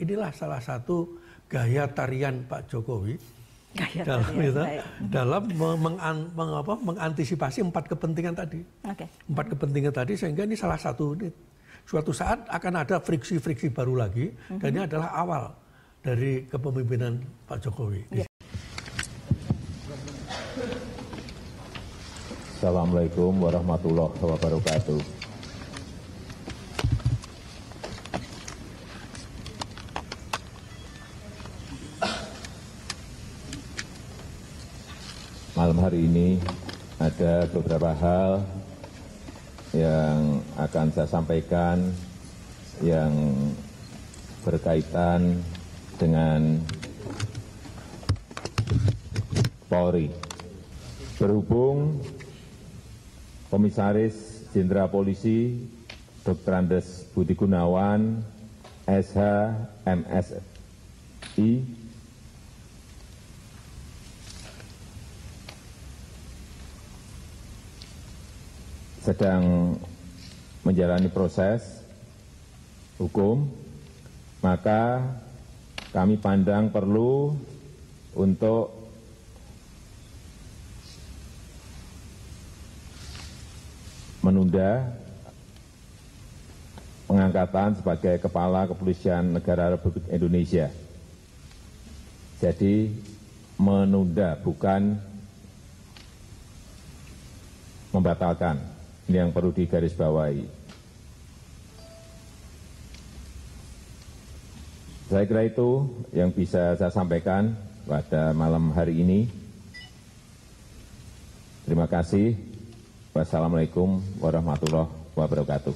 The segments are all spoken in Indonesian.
inilah salah satu gaya tarian Pak Jokowi dalam mengantisipasi 4 kepentingan tadi. Okay. 4 kepentingan tadi, sehingga ini salah satu, ini suatu saat akan ada friksi-friksi baru lagi, dan ini adalah awal dari kepemimpinan Pak Jokowi. Yeah. Assalamualaikum warahmatullahi wabarakatuh. Malam hari ini ada beberapa hal yang akan saya sampaikan yang berkaitan dengan Polri. Berhubung Komisaris Jenderal Polisi Dr. Andes Budi Gunawan, SH, MSI, sedang menjalani proses hukum, maka kami pandang perlu untuk menunda pengangkatan sebagai Kepala Kepolisian Negara Republik Indonesia. Jadi menunda, bukan membatalkan. Ini yang perlu digarisbawahi. Saya kira itu yang bisa saya sampaikan pada malam hari ini. Terima kasih. Wassalamualaikum warahmatullahi wabarakatuh.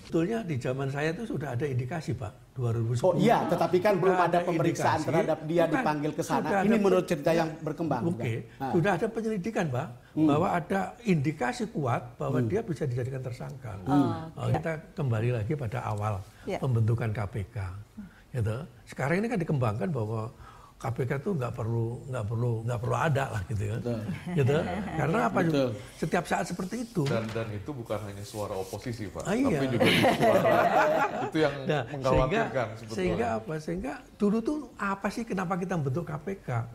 Sebetulnya di zaman saya itu sudah ada indikasi, Pak, 2010. Oh iya, tetapi kan belum ada pemeriksaan terhadap dia dipanggil ke sana. Ini menurut cerita yang berkembang. Oke, sudah ada penyelidikan, Pak, bahwa ada indikasi kuat bahwa dia bisa dijadikan tersangka. Kita kembali lagi pada awal pembentukan KPK. Gitu. Sekarang ini kan dikembangkan bahwa KPK itu nggak perlu ada lah gitu ya, gitu. Karena apa? Betul. Setiap saat seperti itu. Dan itu bukan hanya suara oposisi, Pak, tapi juga suara itu yang mengkhawatirkan sebetulnya. Sehingga apa? Sehingga dulu tuh apa sih kenapa kita membentuk KPK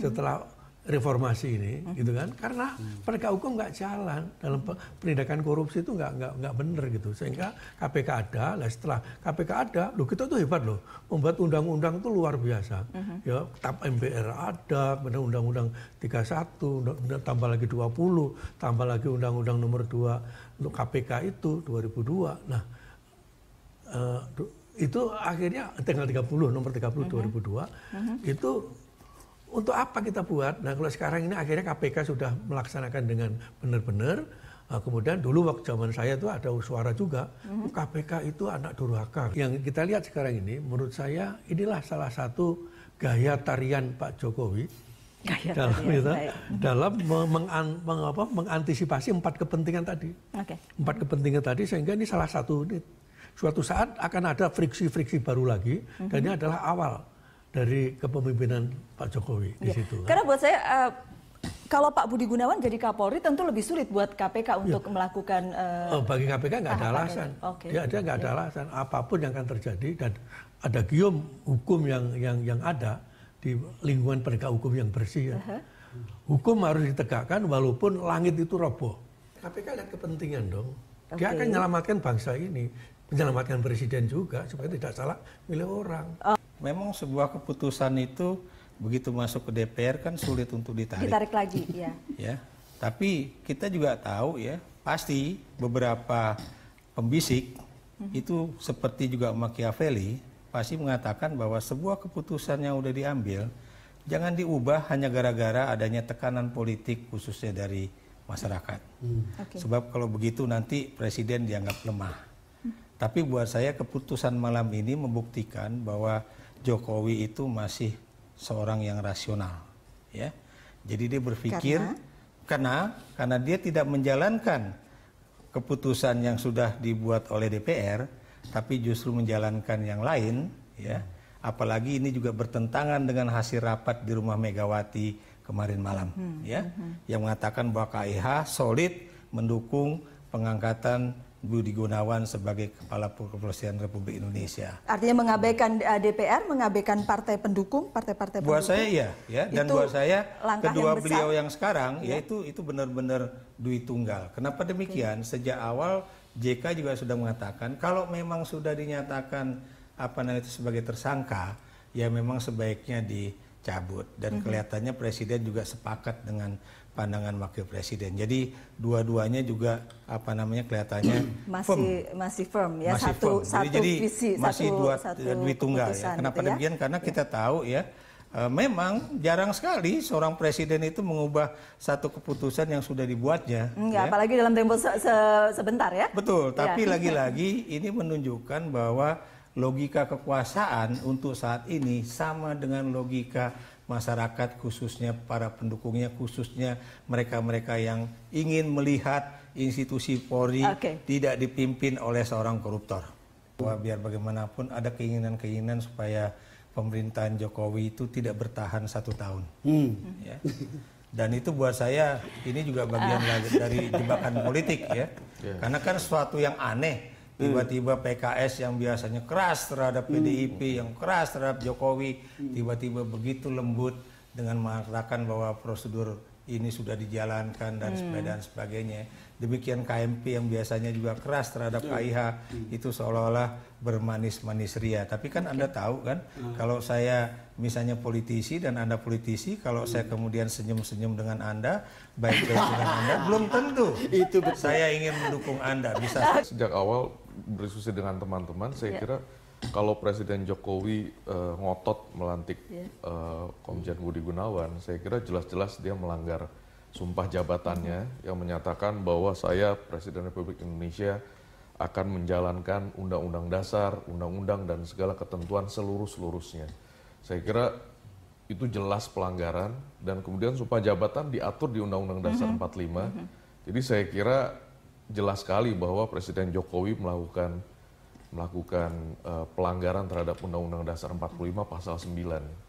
setelah reformasi ini, gitu kan? Karena penegak hukum nggak jalan dalam penindakan korupsi itu nggak bener gitu. Sehingga KPK ada. Lah setelah KPK ada, loh kita tuh hebat loh, membuat undang-undang itu luar biasa. Ya, TAP MPR ada, kemudian Undang-Undang 31, tambah lagi 20, tambah lagi Undang-Undang nomor 2 untuk KPK itu 2002. Nah, itu akhirnya tanggal 30, nomor 30 2002 itu. Untuk apa kita buat? Nah, kalau sekarang ini akhirnya KPK sudah melaksanakan dengan benar-benar. Kemudian dulu waktu zaman saya itu ada suara juga, KPK itu anak durhaka. Yang kita lihat sekarang ini, menurut saya inilah salah satu gaya tarian Pak Jokowi dalam mengantisipasi 4 kepentingan tadi. Okay. 4 kepentingan tadi, sehingga ini salah satu, ini suatu saat akan ada friksi-friksi baru lagi, dan ini adalah awal dari kepemimpinan Pak Jokowi di situ. Karena buat saya, kalau Pak Budi Gunawan jadi Kapolri tentu lebih sulit buat KPK untuk melakukan. Bagi KPK nggak ada alasan. Dia nggak ada alasan apapun yang akan terjadi, dan ada gium hukum yang ada di lingkungan penegak hukum yang bersih. Ya. Hukum harus ditegakkan walaupun langit itu roboh. KPK lihat kepentingan dong. Dia akan menyelamatkan bangsa ini, menyelamatkan presiden juga supaya tidak salah milih orang. Memang sebuah keputusan itu begitu masuk ke DPR kan sulit untuk ditarik. Ditarik lagi, ya. Ya, tapi kita juga tahu ya, pasti beberapa pembisik itu seperti juga Machiavelli pasti mengatakan bahwa sebuah keputusan yang udah diambil jangan diubah hanya gara-gara adanya tekanan politik khususnya dari masyarakat. Sebab kalau begitu nanti presiden dianggap lemah. Tapi buat saya keputusan malam ini membuktikan bahwa Jokowi itu masih seorang yang rasional, ya. Jadi dia berpikir karena dia tidak menjalankan keputusan yang sudah dibuat oleh DPR, tapi justru menjalankan yang lain, ya. Apalagi ini juga bertentangan dengan hasil rapat di rumah Megawati kemarin malam, ya, yang mengatakan bahwa KIH solid mendukung pengangkatan Budi Gunawan sebagai Kepala Kepolisian Republik Indonesia. Artinya mengabaikan DPR, mengabaikan partai pendukung, partai-partai pendukung. Buat saya ya. Dan buat saya kedua beliau yang sekarang ya. itu benar-benar duit tunggal. Kenapa demikian? Sejak awal JK juga sudah mengatakan kalau memang sudah dinyatakan itu sebagai tersangka, ya memang sebaiknya dicabut. Dan kelihatannya Presiden juga sepakat dengan pandangan Wakil Presiden. Jadi dua-duanya juga kelihatannya masih firm ya, masih satu firm. Jadi visi, masih satu duit tunggal ya. Kenapa gitu demikian? Karena kita tahu ya, memang jarang sekali seorang presiden itu mengubah satu keputusan yang sudah dibuatnya. Ya. Apalagi dalam tempo sebentar ya. Betul, tapi lagi-lagi ini menunjukkan bahwa logika kekuasaan untuk saat ini sama dengan logika masyarakat, khususnya para pendukungnya, khususnya mereka-mereka yang ingin melihat institusi Polri tidak dipimpin oleh seorang koruptor. Bahwa biar bagaimanapun ada keinginan-keinginan supaya pemerintahan Jokowi itu tidak bertahan 1 tahun. Ya. Dan itu buat saya ini juga bagian dari jebakan politik ya. Karena kan sesuatu yang aneh. Tiba-tiba PKS yang biasanya keras terhadap PDIP, yang keras terhadap Jokowi, tiba-tiba begitu lembut dengan mengatakan bahwa prosedur ini sudah dijalankan dan sebagainya. Demikian KMP yang biasanya juga keras terhadap KIH, itu seolah-olah bermanis-manis ria. Tapi kan Anda tahu kan, kalau saya misalnya politisi dan Anda politisi, kalau saya kemudian senyum-senyum dengan Anda, baik-baik dengan Anda, belum tentu saya ingin mendukung Anda. Bisa. Sejak awal berdiskusi dengan teman-teman, saya kira kalau Presiden Jokowi ngotot melantik Komjen Budi Gunawan, saya kira jelas-jelas dia melanggar sumpah jabatannya yang menyatakan bahwa saya Presiden Republik Indonesia akan menjalankan Undang-Undang Dasar, Undang-Undang dan segala ketentuan seluruh-seluruhnya. Saya kira itu jelas pelanggaran dan kemudian sumpah jabatan diatur di Undang-Undang Dasar 45. Jadi saya kira jelas sekali bahwa Presiden Jokowi melakukan pelanggaran terhadap Undang-Undang Dasar 45 pasal 9.